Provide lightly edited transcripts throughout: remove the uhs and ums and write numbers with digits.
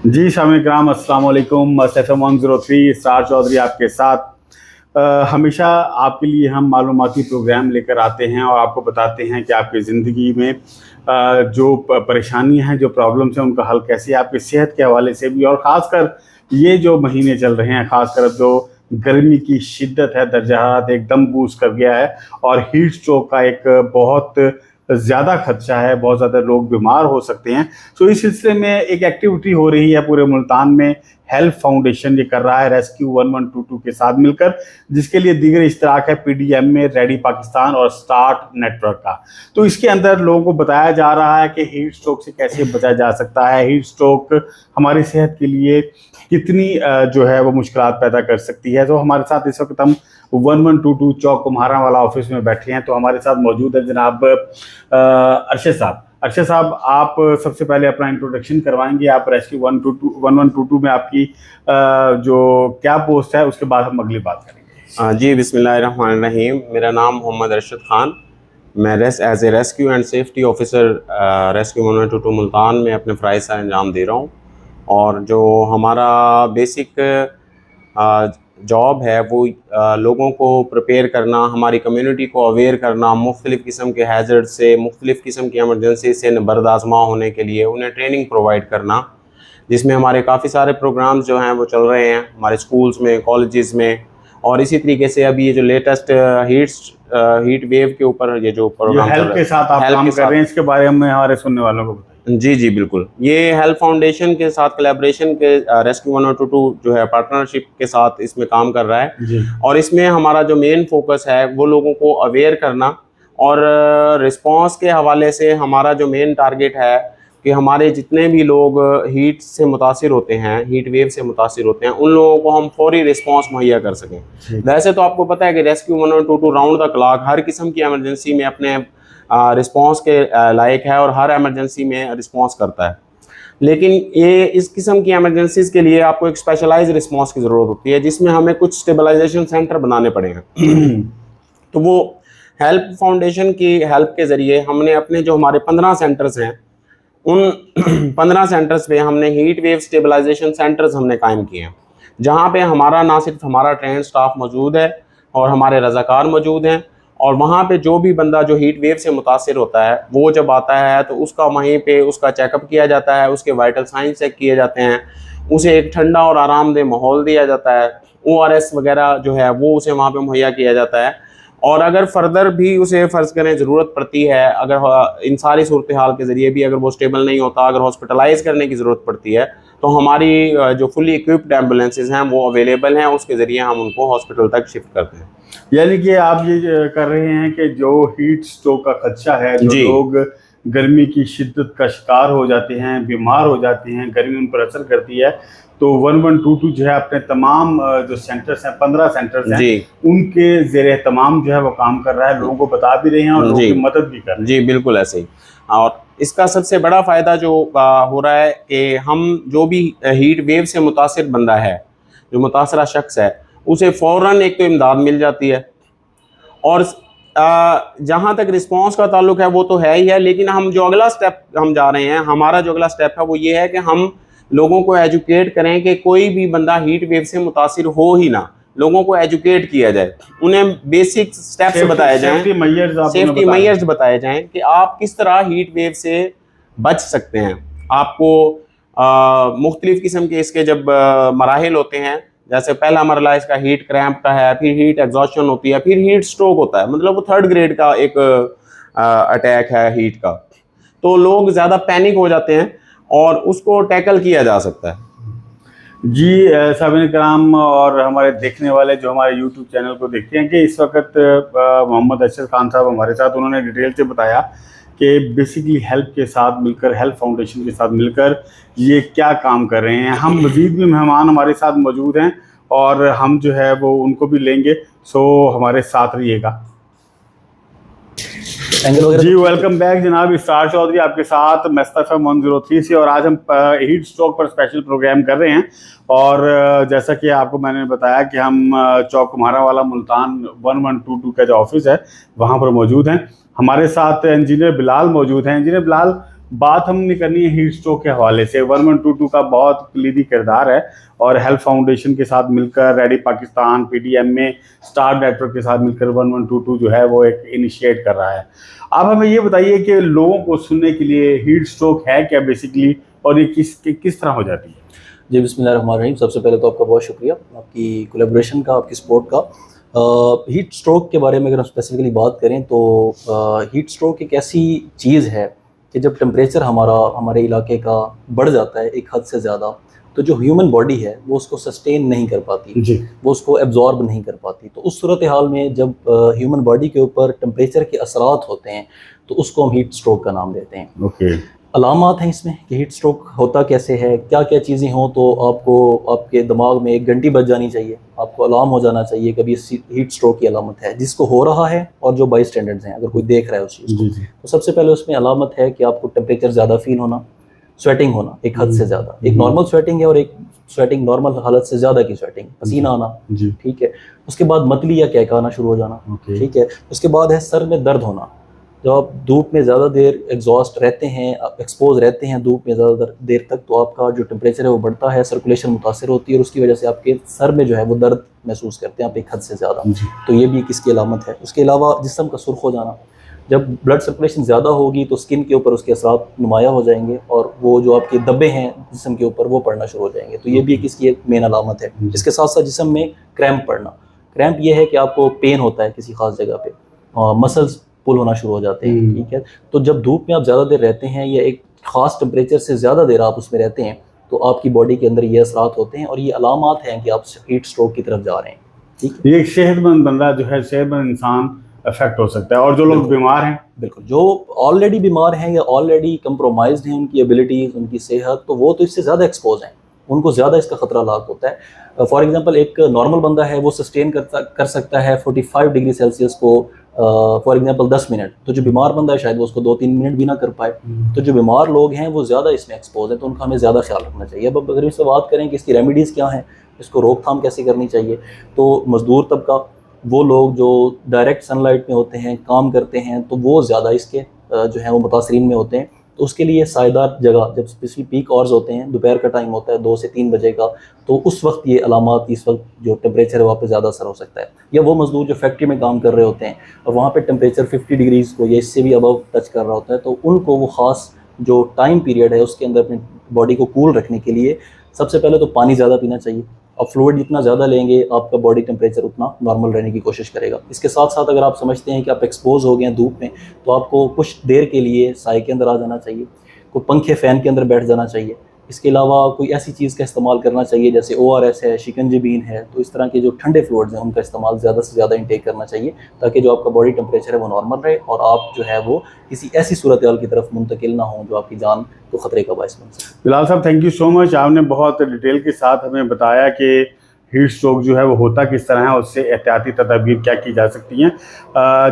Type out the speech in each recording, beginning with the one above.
जी शामिल कराम अस्सलाम वालेकुम। एफएम 103 स्टार चौधरी आपके साथ। हमेशा आपके लिए हम मालूमाती प्रोग्राम लेकर आते हैं और आपको बताते हैं कि आपकी ज़िंदगी में जो परेशानियां हैं, जो प्रॉब्लम्स हैं, उनका हल कैसे है, आपकी सेहत के हवाले से भी। और ख़ासकर ये जो महीने चल रहे हैं, ख़ासकर जो गर्मी की शिद्दत है, दर्जा हरारत एकदम बूस्ट कर गया है और हीट स्ट्रोक का एक बहुत ज़्यादा खदशा है, बहुत ज़्यादा लोग बीमार हो सकते हैं। तो इस सिलसिले में एक एक्टिविटी हो रही है पूरे मुल्तान में। हेल्प फाउंडेशन ये कर रहा है रेस्क्यू 1122 के साथ मिलकर, जिसके लिए दीगर इश्तराक है पीडीएम में, रेडी पाकिस्तान और स्टार्ट नेटवर्क का। तो इसके अंदर लोगों को बताया जा रहा है कि हीट स्ट्रोक से कैसे बचा जा सकता है, हीट स्ट्रोक हमारी सेहत के लिए कितनी जो है वो मुश्किलात पैदा कर सकती है। तो हमारे साथ इस वक्त हम 1122 चौक कुम्हारा वाला ऑफिस में बैठे हैं। तो हमारे साथ मौजूद है जनाब अरशद साहब। अरशद साहब, आप सबसे पहले अपना इंट्रोडक्शन करवाएंगे। आप रेस्क्यू 1122 में आपकी जो क्या पोस्ट है, उसके बाद हम अगली बात करेंगे। जी, बिस्मिल्लाहिर्रहमानिर्रहीम। मेरा नाम मोहम्मद अरशद ख़ान। मैं as a rescue and safety officer rescue 1122 Multan में अपने फ़राइज़ का अंजाम दे रहा हूँ। और जो हमारा बेसिक जॉब है वो लोगों को प्रिपेयर करना, हमारी कम्युनिटी को अवेयर करना, मुख्तलिफ़ किस्म के हैज़र्ड से, मुख्तलिफ़ किस्म की एमरजेंसी से बर्दाश्त होने के लिए उन्हें ट्रेनिंग प्रोवाइड करना, जिसमें हमारे काफ़ी सारे प्रोग्राम्स जो हैं वो चल रहे हैं हमारे स्कूल्स में, कॉलेजेस में। और इसी तरीके से अभी ये जो लेटेस्ट हीट वेव के ऊपर ये जो प्रोग्राम चल रहा है, हेल्प के साथ आप काम कर रहे हैं, इसके बारे में हमारे सुनने वालों को बताइए। जी जी बिल्कुल। ये हेल्प फाउंडेशन के साथ कोलैबोरेशन के रेस्क्यू 1122 जो है पार्टनरशिप के साथ इसमें काम कर रहा है जी। और इसमें हमारा जो मेन फोकस है वो लोगों को अवेयर करना और रिस्पांस के हवाले से हमारा जो मेन टारगेट है कि हमारे जितने भी लोग हीट से मुतासिर होते हैं, हीट वेव से मुतासिर होते हैं, उन लोगों को हम फौरी रिस्पांस मुहैया कर सकें। वैसे तो आपको पता है कि रेस्क्यू 1122 राउंड द क्लॉक हर किस्म की एमरजेंसी में अपने रिस्पांस के लायक है और हर एमरजेंसी में रिस्पांस करता है। लेकिन ये इस किस्म की एमरजेंसीज के लिए आपको एक स्पेशलाइज्ड रिस्पांस की ज़रूरत होती है, जिसमें हमें कुछ स्टेबलाइजेशन सेंटर बनाने पड़ेंगे। तो वो हेल्प फाउंडेशन की हेल्प के ज़रिए हमने अपने जो हमारे 15 सेंटर्स हैं, उन 15 सेंटर्स पे हमने हीट वेव स्टेबलाइजेशन सेंटर्स हमने कायम किए हैं, जहाँ पे हमारा ना सिर्फ हमारा ट्रेंड स्टाफ मौजूद है और हमारे रज़ाकार मौजूद हैं। और वहाँ पे जो भी बंदा जो हीट वेव से मुतासिर होता है वो जब आता है तो उसका वहीं पे उसका चेकअप किया जाता है, उसके वाइटल साइंस चेक किए जाते हैं, उसे एक ठंडा और आरामदेह माहौल दिया जाता है, ORS वगैरह जो है वो उसे वहाँ पे मुहैया किया जाता है। और अगर फर्दर भी उसे फ़र्ज़ करें ज़रूरत पड़ती है, अगर इन सारी सूरत हाल के ज़रिए भी अगर वो स्टेबल नहीं होता, अगर हॉस्पिटलाइज़ करने की ज़रूरत पड़ती है, तो हमारी जो फुली इक्विप्ड एम्बुलेंसेज हैं वो अवेलेबल हैं, उसके ज़रिए हम उनको हॉस्पिटल तक शिफ्ट करते हैं। यानी कि आप ये कर रहे हैं कि जो हीट स्ट्रोक का खदशा है, जो लोग गर्मी की शिद्दत का शिकार हो जाते हैं, बीमार हो जाते हैं, गर्मी उन पर असर करती है, तो 1122 जो है अपने तमाम जो सेंटर्स हैं, 15 सेंटर्स हैं, उनके ज़ेरे तमाम जो है वो काम कर रहा है, लोगों को बता भी रहे हैं और लोगों की मदद भी कर रहे हैं। जी बिल्कुल ऐसे ही। और इसका सबसे बड़ा फ़ायदा जो हो रहा है कि हम जो भी हीट वेव से मुतासिर बंदा है, जो मुतासरा शख्स है, उसे फ़ौरन एक तो इमदाद मिल जाती है। और जहाँ तक रिस्पांस का ताल्लुक है वो तो है ही है, लेकिन हम जो अगला स्टेप हम जा रहे हैं, हमारा जो अगला स्टेप है वो ये है कि हम लोगों को एजुकेट करें कि कोई भी बंदा हीट वेव से मुतासिर हो ही ना, लोगों को एजुकेट किया जाए, उन्हें बेसिक स्टेप्स बताए जाएं, सेफ्टी मेजर्स बताए जाएं कि आप किस तरह हीट वेव से बच सकते हैं। आपको मुख्तलिफ़ किस्म के इसके जब मराहिल होते हैं, जैसे पहला मरला इसका हीट क्रैम्प का है, फिर हीट एग्जॉस्शन होती है, फिर हीट स्ट्रोक होता है, मतलब वो 3rd ग्रेड का एक अटैक है हीट का। तो लोग ज़्यादा पैनिक हो जाते हैं और उसको टैकल किया जा सकता है। जी साबिन कराम और हमारे देखने वाले जो हमारे यूट्यूब चैनल को देखते हैं कि इस वक्त मोहम्मद अरशद खान साहब हमारे साथ, उन्होंने डिटेल से बताया कि बेसिकली हेल्प के साथ मिलकर, हेल्प फाउंडेशन के साथ मिलकर ये क्या काम कर रहे हैं। हम मज़ीद भी मेहमान हमारे साथ मौजूद हैं और हम जो है वो उनको भी लेंगे, सो हमारे साथ रहिएगा। जी वेलकम बैक जनाब, स्टार चौधरी आपके साथ एफएम 103 से। और आज हम हीट स्ट्रोक पर स्पेशल प्रोग्राम कर रहे हैं। और जैसा कि आपको मैंने बताया कि हम चौक कुम्हारा वाला मुल्तान 1122 का जो ऑफिस है वहाँ पर मौजूद हैं। हमारे साथ इंजीनियर बिलाल मौजूद हैं। इंजीनियर बिलाल, बात हमने करनी है हीट स्ट्रोक के हवाले से। 1122 का बहुत कलीदी किरदार है और हेल्थ फाउंडेशन के साथ मिलकर, ready Pakistan, PDMA, star network के साथ मिलकर 1122 जो है वो एक इनिशिएट कर रहा है। आप हमें ये बताइए कि लोगों को सुनने के लिए हीट स्ट्रोक है क्या बेसिकली, और ये किस तरह हो जाती है? जी बिस्मिल्लाहिर्रहमानिर्रहीम। सबसे पहले तो आपका बहुत शुक्रिया, आपकी कोलैबोरेशन का, आपकी सपोर्ट का। हीट स्ट्रोक के बारे में अगर हम स्पेसिफिकली बात करें तो हीट स्ट्रोक एक ऐसी चीज़ है कि जब टेम्परेचर हमारे इलाके का बढ़ जाता है एक हद से ज़्यादा, तो जो ह्यूमन बॉडी है वो उसको सस्टेन नहीं कर पाती जी। वो उसको एब्जॉर्ब नहीं कर पाती। तो उस सूरत हाल में जब ह्यूमन बॉडी के ऊपर टेम्परेचर के असरात होते हैं तो उसको हम हीट स्ट्रोक का नाम देते हैं। ओके। अलामात हैं इसमें कि हीट स्ट्रोक होता कैसे है, क्या क्या चीज़ें हों तो आपको आपके दिमाग में एक घंटी बज जानी चाहिए, आपको अलार्म हो जाना चाहिए कभी हीट स्ट्रोक की अलामत है, जिसको हो रहा है और जो बाई स्टैंडर्ड्स हैं, अगर कोई देख रहा है उस चीज़ को। तो सबसे पहले उसमें अलामत है कि आपको टेम्परेचर ज़्यादा फील होना, स्वेटिंग होना एक हद से ज़्यादा, एक नॉर्मल स्वेटिंग है और एक स्वेटिंग नॉर्मल हालत से ज़्यादा की स्वेटिंग, पसीना आना, ठीक है। उसके बाद मतली या कहकाना शुरू हो जाना, ठीक है। उसके बाद है सर में दर्द होना। जब आप धूप में ज़्यादा देर एग्जॉस्ट रहते हैं, आप एक्सपोज रहते हैं धूप में ज़्यादा देर तक, तो आपका जो टेम्परेचर है वो बढ़ता है, सर्कुलेशन मुतासर होती है और उसकी वजह से आपके सर में जो है वो दर्द महसूस करते हैं आप एक हद से ज़्यादा। तो ये भी एक इसकी अलामत है। उसके अलावा जिस्म का सुर्ख हो जाना, जब ब्लड सर्कुलेशन ज़्यादा होगी तो स्किन के ऊपर उसके असरात नुमाया हो जाएंगे और वो जो आपके धब्बे हैं जिस्म के ऊपर वो पड़ना शुरू हो जाएंगे। तो ये भी एक इसकी एक मेन अलामत है। इसके साथ साथ जिस्म में क्रैम्प पड़ना। क्रैम्प ये है कि आपको पेन होता है किसी खास जगह पे और मसल्स पुल होना शुरू हो जाते हैं, ठीक है। तो जब धूप में आप ज़्यादा देर रहते हैं या एक ख़ास टेम्परेचर से ज़्यादा देर आप उसमें रहते हैं तो आपकी बॉडी के अंदर ये असरात होते हैं और ये अलामात हैं कि आप हीट स्ट्रोक की तरफ जा रहे हैं, ठीक है। ये एक सेहतमंद बंदा जो है, सेहतमंद इंसान अफेक्ट हो सकता है। और जो लोग बीमार हैं, बिल्कुल, जो ऑलरेडी बीमार हैं या ऑलरेडी कंप्रोमाइज्ड हैं उनकी एबिलिटीज़, उनकी सेहत, तो वो तो इससे ज़्यादा एक्सपोज हैं, उनको ज़्यादा इसका ख़तरा लाक होता है। फॉर एग्जांपल एक नॉर्मल बंदा है वो सस्टेन कर सकता है 45 डिग्री सेल्सियस को फॉर एग्जांपल 10 मिनट, तो जो बीमार बंदा है शायद वो उसको 2-3 मिनट भी ना कर पाए। तो जो बीमार लोग हैं वो ज़्यादा इसमें एक्सपोज हैं, तो उनका हमें ज़्यादा ख्याल रखना चाहिए। अब अगर इससे बात करें कि इसकी रेमेडीज़ क्या हैं, इसको रोकथाम कैसे करनी चाहिए, तो मज़दूर तबका, वो लोग जो डायरेक्ट सनलाइट में होते हैं, काम करते हैं, तो वो ज़्यादा इसके जो है वो मुतासरीन में होते हैं। तो उसके लिए सायदार जगह, जब स्पेशली पीक आवर्स होते हैं, दोपहर का टाइम होता है 2 से 3 बजे का, तो उस वक्त ये अलामात, इस वक्त जो टेम्परेचर है वहाँ पे ज़्यादा असर हो सकता है। या वो मजदूर जो फैक्ट्री में काम कर रहे होते हैं और वहाँ पे टेम्परेचर 50 डिग्रीज़ को या इससे भी अबव टच कर रहा होता है, तो उनको वो ख़ास जो टाइम पीरियड है उसके अंदर अपनी बॉडी को कूल रखने के लिए सबसे पहले तो पानी ज़्यादा पीना चाहिए। आप फ्लूइड जितना ज़्यादा लेंगे आपका बॉडी टेम्परेचर उतना नॉर्मल रहने की कोशिश करेगा। इसके साथ साथ अगर आप समझते हैं कि आप एक्सपोज हो गए हैं धूप में, तो आपको कुछ देर के लिए साए के अंदर आ जाना चाहिए, कोई पंखे फ़ैन के अंदर बैठ जाना चाहिए। इसके अलावा कोई ऐसी चीज़ का इस्तेमाल करना चाहिए जैसे ORS है, शिकंजीबीन है, तो इस तरह के जो ठंडे फ्लूइड्स हैं उनका इस्तेमाल ज़्यादा से ज़्यादा इंटेक करना चाहिए ताकि जो आपका बॉडी टेम्परेचर है वो नॉर्मल रहे और आप जो है वो किसी ऐसी सूरत हाल की तरफ मुंतकिल ना हो जो आपकी जान को ख़तरे का बायस बन सके। बिलाल साहब, थैंक यू सो मच। आपने बहुत डिटेल के साथ हमें बताया कि हीट स्ट्रोक जो है वो होता किस तरह है, उससे एहतियाती तदाबीर क्या की जा सकती हैं।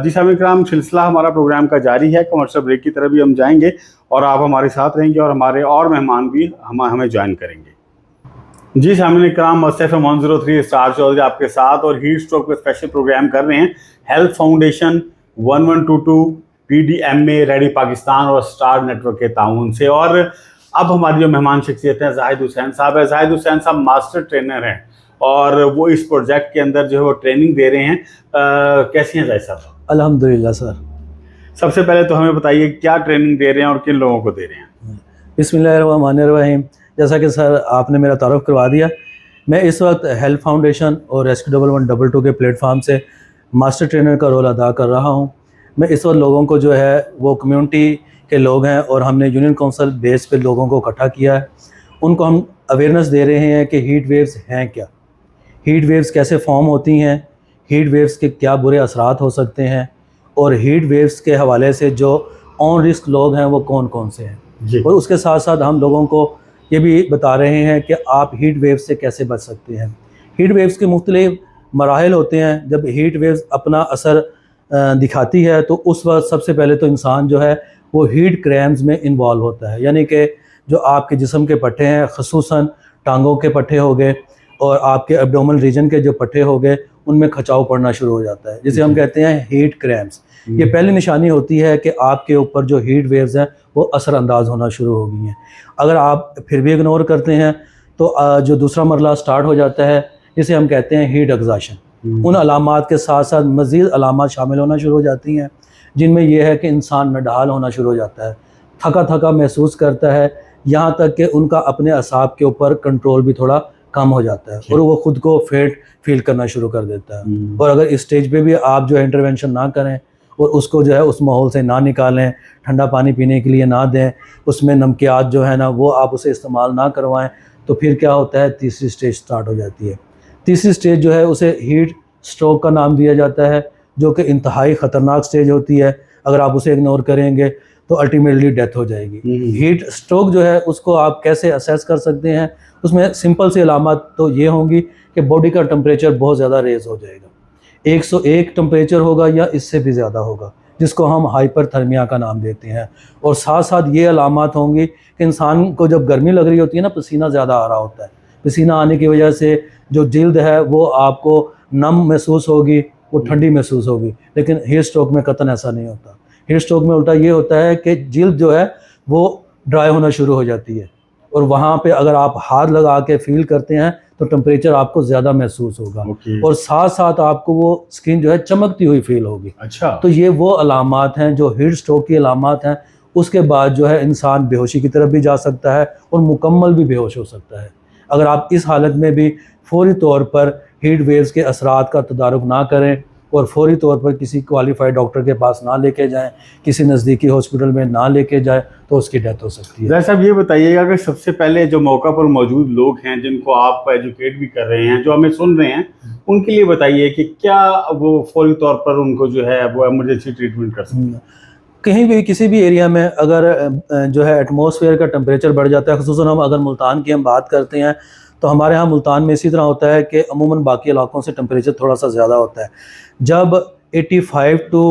जी साहब इकराम, सिलसिला हमारा प्रोग्राम का जारी है। कमर्शियल ब्रेक की तरफ भी हम जाएंगे और आप हमारे साथ रहेंगे और हमारे और मेहमान भी हमें ज्वाइन करेंगे। जी साहब इकराम, मस्त FM 103 स्टार चौधरी आपके साथ और हीट स्ट्रोक पे स्पेशल प्रोग्राम कर रहे हैं health foundation, 1122, PDMA, ready Pakistan और स्टार नेटवर्क के ताउन से। और अब हमारी जो मेहमान शख्सियत हैं जाहिद हुसैन साहब है। जाहिद हुसैन साहब मास्टर ट्रेनर हैं और वो इस प्रोजेक्ट के अंदर जो है वो ट्रेनिंग दे रहे हैं। कैसी हैं जाहिद साहब? अल्हम्दुलिल्लाह सर। सबसे पहले तो हमें बताइए क्या ट्रेनिंग दे रहे हैं और किन लोगों को दे रहे हैं? बिस्मिल्लाहिर्रहमानिर्रहीम। जैसा कि सर आपने मेरा तारुफ करवा दिया, मैं इस वक्त हेल्थ फाउंडेशन और रेस्क्यू 1122 के प्लेटफार्म से मास्टर ट्रेनर का रोल अदा कर रहा हूँ। मैं इस वक्त लोगों को जो है वो कम्युनिटी के लोग हैं और हमने यूनियन काउंसिल बेस पे लोगों को इकट्ठा किया है। उनको हम अवेयरनेस दे रहे हैं कि हीट वेव्स हैं क्या, हीट वेव्स कैसे फॉर्म होती हैं, हीट वेव्स के क्या बुरे असरात हो सकते हैं और हीट वेव्स के हवाले से जो ऑन रिस्क लोग हैं वो कौन कौन से हैं। और उसके साथ साथ हम लोगों को ये भी बता रहे हैं कि आप हीट वेव्स से कैसे बच सकते हैं। हीट वेव्स के मुख्तलिफ मराहिल होते हैं। जब हीट वेव्स अपना असर दिखाती है तो उस वक्त सबसे पहले तो इंसान जो है वो हीट क्रैम्स में इन्वॉल्व होता है, यानी कि जो आपके जिस्म के पट्टे हैं, ख़ुसूसन टांगों के पट्टे हो गए और आपके एब्डोमिनल रीजन के जो पट्टे हो गए उनमें खचाव पड़ना शुरू हो जाता है, जिसे हम कहते हैं हीट क्रैम्स। ये पहली निशानी होती है कि आपके ऊपर जो हीट वेव्स हैं वो असरअंदाज होना शुरू हो गई हैं। अगर आप फिर भी इग्नोर करते हैं तो जो दूसरा मरला स्टार्ट हो जाता है, जिसे हम कहते हैं हीट एग्जॉशन। उन अलामात के साथ साथ मज़ीद अलामात शामिल होना शुरू हो जाती हैं, जिनमें यह है कि इंसान नडहाल होना शुरू हो जाता है, थका थका महसूस करता है, यहाँ तक कि उनका अपने असाब के ऊपर कंट्रोल भी थोड़ा कम हो जाता है और वो ख़ुद को फेट फील करना शुरू कर देता है। और अगर इस स्टेज पे भी आप जो है इंटरवेंशन ना करें और उसको जो है उस माहौल से ना निकालें, ठंडा पानी पीने के लिए ना दें, उसमें नमकियात जो है ना वो आप उसे इस्तेमाल ना करवाएं, तो फिर क्या होता है, तीसरी स्टेज स्टार्ट हो जाती है। तीसरी स्टेज जो है उसे हीट स्ट्रोक का नाम दिया जाता है, जो कि इंतहाई ख़तरनाक स्टेज होती है। अगर आप उसे इग्नोर करेंगे तो अल्टीमेटली डेथ हो जाएगी। हीट स्ट्रोक जो है उसको आप कैसे असेस कर सकते हैं, उसमें सिंपल सी अलामत तो ये होंगी कि बॉडी का टेम्परेचर बहुत ज़्यादा रेज हो जाएगा, 101 टेम्परेचर होगा या इससे भी ज़्यादा होगा, जिसको हम हाइपरथर्मिया का नाम देते हैं। और साथ साथ ये अलामत होंगी कि इंसान को जब गर्मी लग रही होती है ना, पसीना ज़्यादा आ रहा होता है, पसीना आने की वजह से जो जिल्द है वो आपको नम महसूस होगी, वो ठंडी महसूस होगी। लेकिन हीट स्ट्रोक में कतन ऐसा नहीं होता। हीट स्ट्रोक में उल्टा ये होता है कि जिल्द जो है वो ड्राई होना शुरू हो जाती है, और वहाँ पे अगर आप हाथ लगा के फील करते हैं तो टेम्परेचर आपको ज़्यादा महसूस होगा। और साथ साथ आपको वो स्किन जो है चमकती हुई फील होगी। अच्छा, तो ये वो अलामात हैं जो हीट स्ट्रोक की अलामात हैं। उसके बाद जो है इंसान बेहोशी की तरफ भी जा सकता है और मुकम्मल भी बेहोश हो सकता है। अगर आप इस हालत में भी फौरी तौर पर हीट वेव्स के असरात का तदारुक ना करें और फौरी तौर पर किसी क्वालिफाइड डॉक्टर के पास ना लेके जाएं, किसी नज़दीकी हॉस्पिटल में ना लेके जाएं, तो उसकी डेथ हो सकती है। जैसे साहब ये बताइएगा कि सबसे पहले जो मौका पर मौजूद लोग हैं, जिनको आप एजुकेट भी कर रहे हैं, जो हमें सुन रहे हैं, उनके लिए बताइए कि क्या वो फौरी तौर पर उनको जो है वो इमरजेंसी ट्रीटमेंट कर सकते हैं? कहीं भी किसी भी एरिया में अगर जो है एटमॉस्फेयर का टेम्परेचर बढ़ जाता है, खुसूसन हम अगर मुल्तान की हम बात करते हैं तो हमारे यहाँ मुल्तान में इसी तरह होता है कि अमूमन बाकी इलाकों से टेम्परेचर थोड़ा सा ज़्यादा होता है। जब 85 टू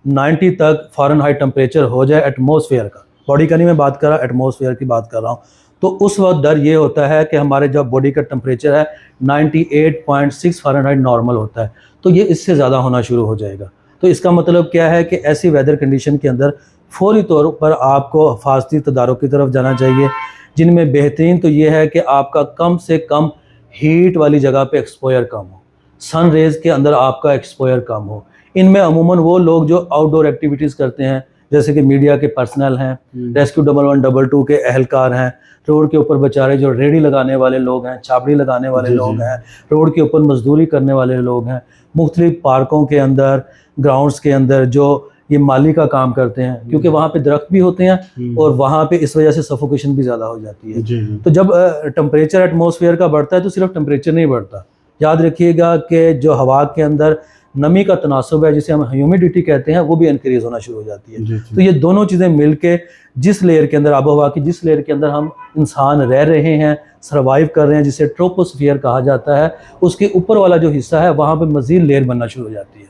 90 तक फ़ारेनहाइट टेम्परेचर हो जाए एटमॉस्फेयर का, बॉडी का नहीं मैं बात कर रहा, एटमॉस्फेयर की बात कर रहा हूँ, तो उस वक्त डर ये होता है कि हमारे जब बॉडी का टेम्परेचर है 98.6 फ़ारेनहाइट नॉर्मल होता है, तो ये इससे ज़्यादा होना शुरू हो जाएगा। तो इसका मतलब क्या है कि ऐसी वेदर कंडीशन के अंदर फौरी तौर पर आपको हिफाजती तदारुक की तरफ जाना चाहिए, जिनमें बेहतरीन तो ये है कि आपका कम से कम हीट वाली जगह पे एक्सपोयर कम हो, सन रेज़ के अंदर आपका एक्सपोयर कम हो। इनमें अमूमन वो लोग जो आउटडोर एक्टिविटीज़ करते हैं, जैसे कि मीडिया के पर्सनल हैं, रेस्क्यू 112 के एहलकार हैं, रोड के ऊपर बेचारे जो रेडी लगाने वाले लोग हैं, छाबड़ी लगाने वाले लोग हैं, रोड के ऊपर मजदूरी करने वाले लोग हैं, मुख्तलिफ पार्कों के अंदर, ग्राउंड्स के अंदर जो ये माली का काम करते हैं, क्योंकि वहाँ पे दरख्त भी होते हैं और वहाँ पे इस वजह से सफोकेशन भी ज़्यादा हो जाती है। तो जब टेम्परेचर एटमॉस्फेयर का बढ़ता है तो सिर्फ टेम्परेचर नहीं बढ़ता, याद रखिएगा कि जो हवा के अंदर नमी का तनासुब है, जिसे हम ह्यूमिडिटी कहते हैं, वो भी इंक्रीज़ होना शुरू हो जाती है। तो ये दोनों चीज़ें मिल के जिस लेयर के अंदर, आबो हवा की जिस लेयर के अंदर हम इंसान रह रहे हैं, सर्वाइव कर रहे हैं, जिसे ट्रोपोस्फियर कहा जाता है, उसके ऊपर वाला जो हिस्सा है वहाँ पर मज़ीद लेयर बनना शुरू हो जाती है,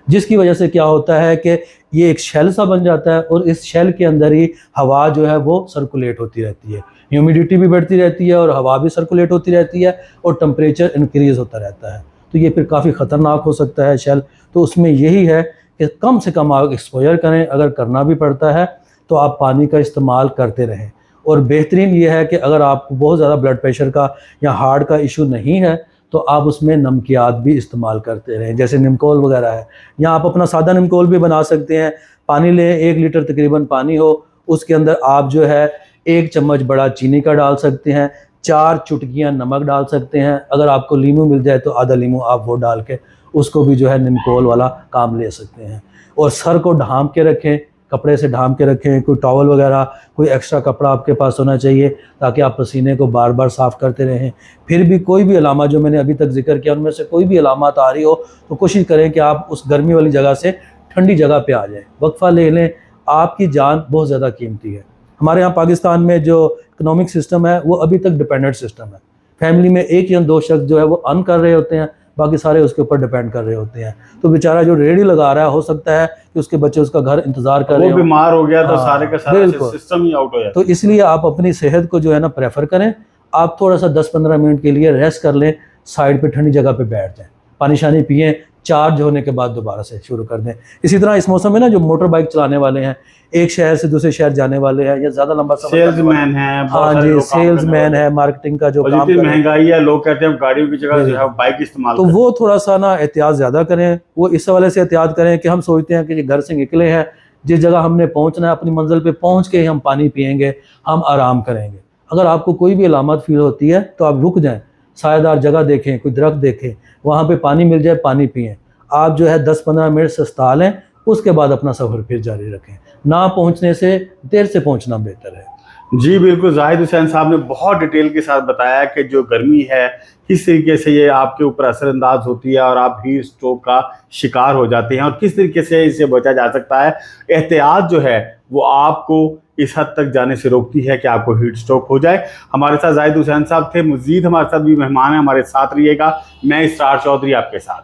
जिसकी वजह से क्या होता है कि ये एक शेल सा बन जाता है और इस शेल के अंदर ही हवा जो है वो सर्कुलेट होती रहती है, ह्यूमिडिटी भी बढ़ती रहती है और हवा भी सर्कुलेट होती रहती है और टेम्परेचर इंक्रीज़ होता रहता है। तो ये फिर काफ़ी ख़तरनाक हो सकता है शेल। तो उसमें यही है कि कम से कम आप एक्सपोजर करें, अगर करना भी पड़ता है तो आप पानी का इस्तेमाल करते रहें। और बेहतरीन ये है कि अगर आपको बहुत ज़्यादा ब्लड प्रेशर का या हार्ट का इशू नहीं है तो आप उसमें नमकियात भी इस्तेमाल करते रहें, जैसे निमकोल वगैरह है, या आप अपना सादा निमकोल भी बना सकते हैं। पानी लें, 1 लीटर तकरीबन पानी हो, उसके अंदर आप जो है 1 चम्मच बड़ा चीनी का डाल सकते हैं, 4 चुटकियाँ नमक डाल सकते हैं, अगर आपको लीमू मिल जाए तो आधा लीमू आप वो डाल के उसको भी जो है निमकोल वाला काम ले सकते हैं। और सर को ढांप के रखें, कपड़े से ढांप के रखें, कोई टॉवल वगैरह कोई एक्स्ट्रा कपड़ा आपके पास होना चाहिए ताकि आप पसीने को बार बार साफ़ करते रहें। फिर भी कोई भी अलामा जो मैंने अभी तक जिक्र किया उनमें से कोई भी अलामत आ रही हो तो कोशिश करें कि आप उस गर्मी वाली जगह से ठंडी जगह पे आ जाएं, वक्फा ले लें, आपकी जान बहुत ज़्यादा कीमती है। हमारे यहाँ पाकिस्तान में जो इकनॉमिक सिस्टम है वो अभी तक डिपेंडेंट सिस्टम है, फैमिली में 1 या 2 शख्स जो है वो अर्न कर रहे होते हैं, बाकी सारे उसके ऊपर डिपेंड कर रहे होते हैं। तो बेचारा जो रेडी लगा रहा है, हो सकता है कि उसके बच्चे उसका घर इंतजार कर रहे हो, बीमार हो गया तो सारे का सारा सिस्टम ही आउट हो जाता है। तो इसलिए आप अपनी सेहत को जो है ना प्रेफर करें, आप थोड़ा सा 10-15 मिनट के लिए रेस्ट कर लें, साइड पे ठंडी जगह पे बैठ जाएं, पानी शानी पिएं, चार्ज होने के बाद दोबारा से शुरू कर दें। इसी तरह इस मौसम में ना जो मोटर बाइक चलाने वाले हैं, एक शहर से दूसरे शहर जाने वाले हैं या ज़्यादा लंबा सफर करने वाले सेल्समैन है, बहुत हाँ सारे जी, लोग काम करने सेल्समैन वाले है, मार्केटिंग का जो और काम जितनी कर रहे हैं, महंगाई है, लोग कहते हैं गाड़ियों की जगह जो है बाइक इस्तेमाल तो करें। वो थोड़ा सा ना एहतियात ज़्यादा करें। वो इस हवाले से एहतियात करें कि हम सोचते हैं कि घर से निकले हैं, जिस जगह हमने पहुंचना है अपनी मंजिल पे पहुंच के ही हम पानी पिएंगे, हम आराम करेंगे। अगर आपको कोई भी अलामत फील होती है तो आप रुक जाएं, सायेदार जगह देखें, कोई दरख्त देखें, वहाँ पे पानी मिल जाए, पानी पिएं। आप जो है 10-15 मिनट सस्ता लें, उसके बाद अपना सफ़र फिर जारी रखें। ना पहुँचने से देर से पहुँचना बेहतर है। जी बिल्कुल, जाहिद हुसैन साहब ने बहुत डिटेल के साथ बताया कि जो गर्मी है किस तरीके से ये आपके ऊपर असरअंदाज होती है और आप हीट स्ट्रोक का शिकार हो जाते हैं और किस तरीके से इससे बचा जा सकता है। एहतियात जो है वो आपको इस हद तक जाने से रोकती है कि आपको हीट स्ट्रोक हो जाए। हमारे साथ जाहिद हुसैन साहब थे। मज़ीद हमारे साथ भी मेहमान हैं, हमारे साथ रहिएगा। मैं इसरार चौधरी आपके साथ।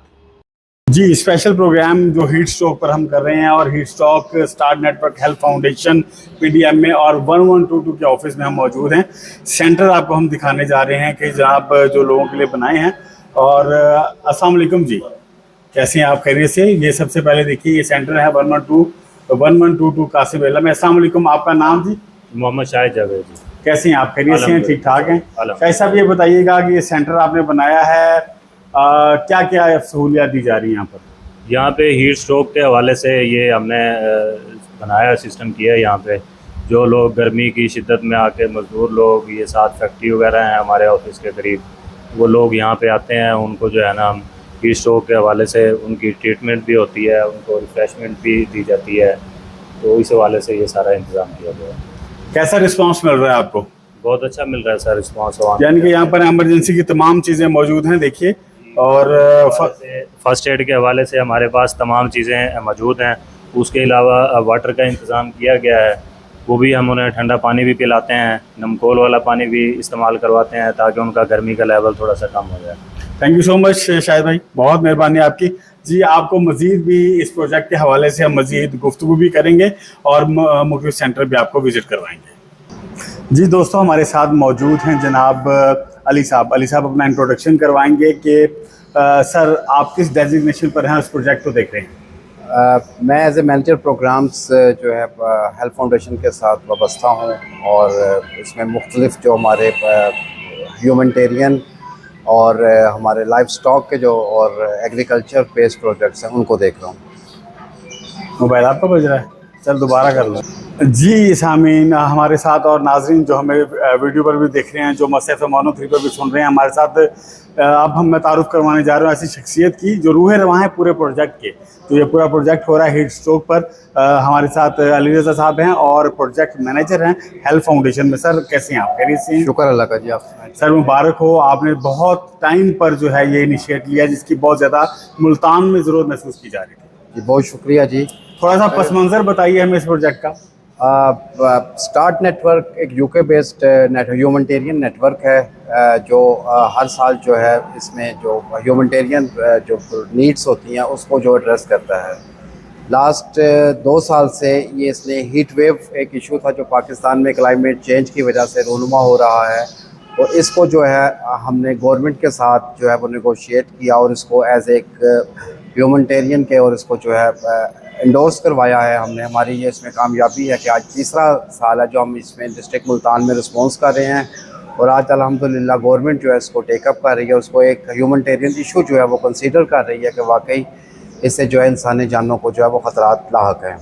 जी, स्पेशल प्रोग्राम जो हीट स्ट्रोक पर हम कर रहे हैं और heat stroke star network health foundation PDM में और 1122 के ऑफिस में हम मौजूद हैं। सेंटर आपको हम दिखाने जा रहे हैं कि जहाँ पर जो लोगों के लिए बनाए हैं। और अस्सलाम वालेकुम जी, कैसे हैं आप? खैरियत से? ये सबसे पहले देखिए, ये सेंटर है 1122 कासिम एला में। अस्सलाम वालेकुम, आपका नाम जी? मोहम्मद शाहिद जावेद जी। कैसे हैं आप? खैरियत से हैं? ठीक ठाक हैं? शाहिद साहब, ये बताइएगा कि ये सेंटर आपने बनाया है, क्या क्या सहूलियात दी जा रही हैं यहाँ पर? यहाँ पे हीट स्ट्रोक के हवाले से ये हमने बनाया, सिस्टम किया है। यहाँ पे जो लोग गर्मी की शिद्दत में आके मज़दूर लोग, ये साथ फैक्ट्री वगैरह हैं हमारे ऑफिस के करीब, वो लोग यहाँ पे आते हैं। उनको जो है ना हम हीट स्ट्रोक के हवाले से उनकी ट्रीटमेंट भी होती है, उनको रिफ़्रेशमेंट भी दी जाती है। तो इस हवाले से ये सारा इंतज़ाम किया गया है। कैसा रिस्पांस मिल रहा है आपको? बहुत अच्छा मिल रहा है सर रिस्पॉन्स। यानी कि यहाँ पर एमरजेंसी की तमाम चीज़ें मौजूद हैं, देखिए। और फर्स्ट एड के हवाले से हमारे पास तमाम चीज़ें मौजूद हैं। उसके अलावा वाटर का इंतज़ाम किया गया है, वो भी हम उन्हें ठंडा पानी भी पिलाते हैं, नमकोल वाला पानी भी इस्तेमाल करवाते हैं ताकि उनका गर्मी का लेवल थोड़ा सा कम हो जाए। Thank you so much Shahid भाई, बहुत मेहरबानी आपकी। जी, आपको मज़ीद भी इस प्रोजेक्ट के हवाले से हम मज़ीद गुफ्तगू भी करेंगे और मुख्तलिफ सेंटर भी आपको विज़िट करवाएंगे। जी दोस्तों, हमारे साथ मौजूद हैं जनाब अली साहब। अली साहब अपना इंट्रोडक्शन करवाएंगे कि सर आप किस डेजिग्नेशन पर हैं, उस प्रोजेक्ट को देख रहे हैं? मैं एज ए मैनेजर प्रोग्राम्स जो है हेल्थ फाउंडेशन के साथ वाबस्ता हूँ और इसमें मुख्तलिफ जो हमारे ह्यूमनिटेरियन और हमारे लाइफ स्टॉक के जो और एग्रीकल्चर बेस्ड प्रोजेक्ट्स हैं उनको देख रहा हूँ। मोबाइल आपका बज रहा है? चल दोबारा कर लो। जी सामीन, हमारे साथ और नाजरीन जो हमें वीडियो पर भी देख रहे हैं, जो मस FM 103 पर भी सुन रहे हैं, हमारे साथ अब मैं तारुफ करवाने जा रहा हूँ ऐसी शख्सियत की जो रूह रवां है पूरे प्रोजेक्ट के। तो ये पूरा प्रोजेक्ट हो रहा है हीट स्ट्रोक पर। हमारे साथ अली रज़ा साहब हैं और प्रोजेक्ट मैनेजर हैं हेल्थ फाउंडेशन में। सर कैसे हैं आप? खैरियत से हैं? शुक्र अल्लाह का जी। आप सर मुबारक हो, आपने बहुत टाइम पर जो है ये इनिशिएट लिया जिसकी बहुत ज़्यादा मुल्तान में ज़रूरत महसूस की जा रही थी। जी बहुत शुक्रिया जी। थोड़ा सा पस मंज़र बताइए हमें इस प्रोजेक्ट का। स्टार्ट नेटवर्क एक यूके बेस्ड ह्यूमनिटेरियन नेटवर्क है जो हर साल जो है इसमें जो ह्यूमनिटेरियन जो नीड्स होती हैं उसको जो एड्रेस करता है। लास्ट 2 साल से ये इसलिए हीट वेव एक इशू था जो पाकिस्तान में क्लाइमेट चेंज की वजह से रूनुमा हो रहा है, तो इसको जो है हमने गवर्नमेंट के साथ जो है वो नेगोशिएट किया और इसको एज एक ह्यूमनिटेरियन के और इसको जो है इंडोर्स करवाया है हमने। हमारी ये इसमें कामयाबी है कि आज तीसरा साल है जो हम इसमें डिस्ट्रिक्ट मुल्तान में रिस्पॉन्स कर रहे हैं और आज अल्हम्दुलिल्लाह गवर्नमेंट जो है इसको टेकअप कर रही है, उसको एक ह्यूमनिटेरियन इशू जो है वो कंसीडर कर रही है कि वाकई इससे जो है इंसानी जानों को जो है वो ख़तरात लाहक हैं।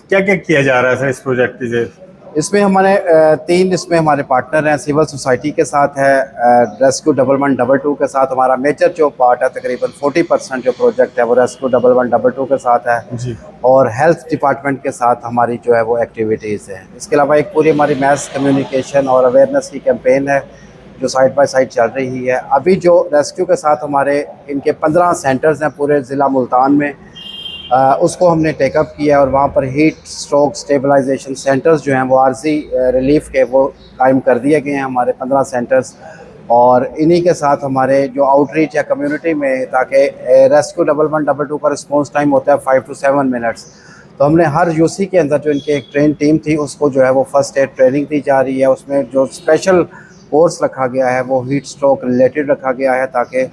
क्या क्या किया जा रहा है सर इस प्रोजेक्ट के? इसमें हमारे 3 इसमें हमारे पार्टनर हैं। सिविल सोसाइटी के साथ है, रेस्क्यू 1122 के साथ हमारा मेजर जो पार्ट है तकरीबन 40% जो प्रोजेक्ट है वो रेस्क्यू 1122 के साथ है जी। और हेल्थ डिपार्टमेंट के साथ हमारी जो है वो एक्टिविटीज़ हैं। इसके अलावा एक पूरी हमारी मैस कम्युनिकेशन और अवेयरनेस की कैंपेन है जो साइड बाय साइड चल रही है। अभी जो रेस्क्यू के साथ हमारे इनके 15 सेंटर्स हैं पूरे ज़िला मुल्तान में, उसको हमने टेकअप किया और वहाँ पर हीट स्ट्रोक स्टेबलाइजेशन सेंटर्स जो हैं वो आर्जी रिलीफ के वो कायम कर दिए गए हैं हमारे 15 सेंटर्स। और इन्हीं के साथ हमारे जो आउटरीच या कम्युनिटी में, ताकि रेस्क्यू 1122 का रिस्पॉन्स टाइम होता है 5 to 7 मिनट्स, तो हमने हर यूसी के अंदर जो इनकी एक ट्रेन टीम थी उसको जो है वो फर्स्ट एड ट्रेनिंग दी जा रही है। उसमें जो स्पेशल कोर्स रखा गया है वो हीट स्ट्रोक रिलेटेड रखा गया है ताकि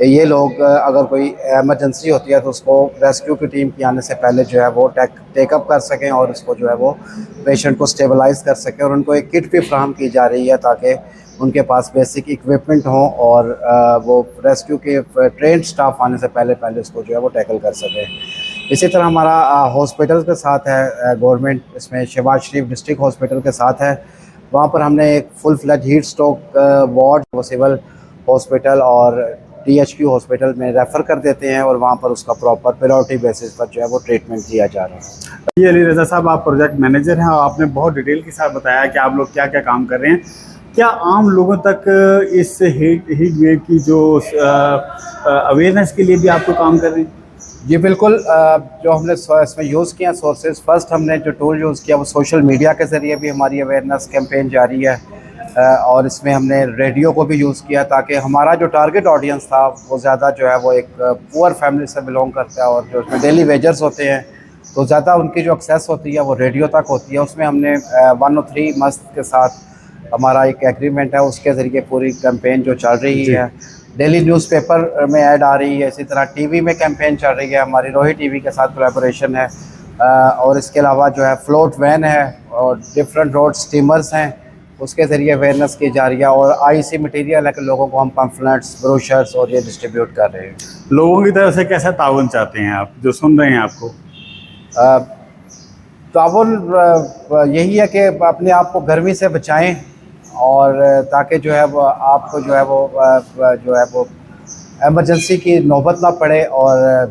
ये लोग अगर कोई एमरजेंसी होती है तो उसको रेस्क्यू की टीम के आने से पहले जो है वो टेकअप कर सकें और उसको जो है वो पेशेंट को स्टेबलाइज कर सकें। और उनको एक किट भी फ्राहम की जा रही है ताकि उनके पास बेसिक इक्विपमेंट हो और वो रेस्क्यू के ट्रेंड स्टाफ आने से पहले उसको जो है वो टैकल कर सकें। इसी तरह हमारा हॉस्पिटल के साथ है गवर्नमेंट, इसमें शहबाज शरीफ डिस्ट्रिक्ट हॉस्पिटल के साथ है। वहाँ पर हमने एक full fledge heat stroke ward वो सिविल हॉस्पिटल और DHQ हॉस्पिटल में रेफ़र कर देते हैं और वहाँ पर उसका प्रॉपर प्रायोरिटी बेसिस पर जो है वो ट्रीटमेंट किया जा रहा है। जी अली रज़ा साहब, आप प्रोजेक्ट मैनेजर हैं और आपने बहुत डिटेल के साथ बताया कि आप लोग क्या क्या काम कर रहे हैं। क्या आम लोगों तक इस हीट वेव की जो अवेयरनेस के लिए भी आपको काम कर रहे हैं? जी बिल्कुल। जो हमने इसमें यूज़ किया सोर्सेज, फर्स्ट हमने जो टूल यूज़ किया वो सोशल मीडिया के ज़रिए भी हमारी अवेयरनेस कैंपेन जारी है और इसमें हमने रेडियो को भी यूज़ किया ताकि हमारा जो टारगेट ऑडियंस था वो ज़्यादा जो है वो एक पुअर फैमिली से बिलोंग करता है और जो उसमें डेली वेजर्स होते हैं तो ज़्यादा उनकी जो एक्सेस होती है वो रेडियो तक होती है। उसमें हमने 103 मस्त के साथ हमारा एक एग्रीमेंट है, उसके ज़रिए पूरी कैंपेन जो चल रही है। डेली न्यूज़पेपर में ऐड आ रही है, इसी तरह टीवी में कैंपेन चल रही है, हमारी रोही टीवी के साथ कोलैबोरेशन है और इसके अलावा जो है फ्लोट वैन है और डिफरेंट रोड स्टीमर्स हैं, उसके ज़रिए अवेयरनेस की जा रही है। और IC मटेरियल है कि लोगों को हम पम्फलेट्स, ब्रोशर्स और ये डिस्ट्रीब्यूट कर रहे हैं। लोगों की तरफ से कैसा ताउन चाहते हैं आप जो सुन रहे हैं आपको? ताउन यही है कि अपने आप को गर्मी से बचाएं और ताकि जो है वो आपको जो है वो एमरजेंसी की नौबत ना पड़े। और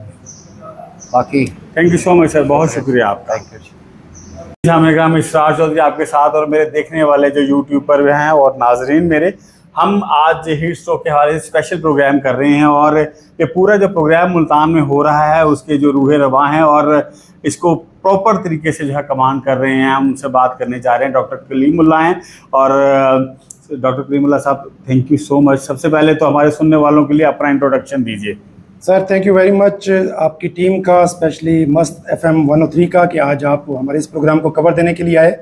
बाकी thank you so much sir, बहुत शुक्रिया आपका। Thank you. हम इसरार चौधरी आपके साथ और मेरे देखने वाले जो यूट्यूब पर हैं और नाजरीन मेरे, हम आज हीट स्ट्रोक के हवाले से स्पेशल प्रोग्राम कर रहे हैं और ये पूरा जो प्रोग्राम मुल्तान में हो रहा है उसके जो रूहे रवा हैं और इसको प्रॉपर तरीके से जो है कमांड कर रहे हैं। हम उनसे बात करने जा रहे हैं। डॉक्टर कलीमुल्लाह हैं और डॉक्टर कलीमुल्लाह साहब, थैंक यू सो मच। सबसे पहले तो हमारे सुनने वालों के लिए अपना इंट्रोडक्शन दीजिए। Sir thank you very much आपकी टीम का, स्पेशली मस्त FM 103 का, कि आज आप हमारे इस प्रोग्राम को कवर देने के लिए आए।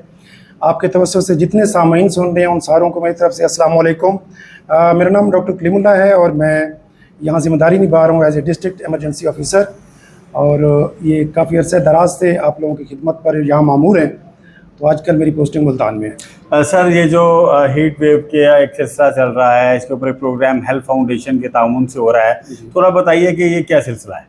आपके तवज्जो से जितने सामाईन सुन रहे हैं उन सारों को मेरी तरफ से अस्सलाम वालेकुम। मेरा नाम डॉक्टर कलीमुल्लाह है और मैं यहाँ जिम्मेदारी निभा रहा हूँ as a district emergency officer और ये काफ़ी अरसे दराज से आप लोगों की खिदमत पर यहाँ मामूर हैं। तो आजकल मेरी पोस्टिंग मुल्तान में है। सर ये जो हीट वेव के एक सिलसिला चल रहा है, इसके ऊपर एक प्रोग्राम हेल्थ फाउंडेशन के ताउन से हो रहा है, थोड़ा बताइए कि ये क्या सिलसिला है?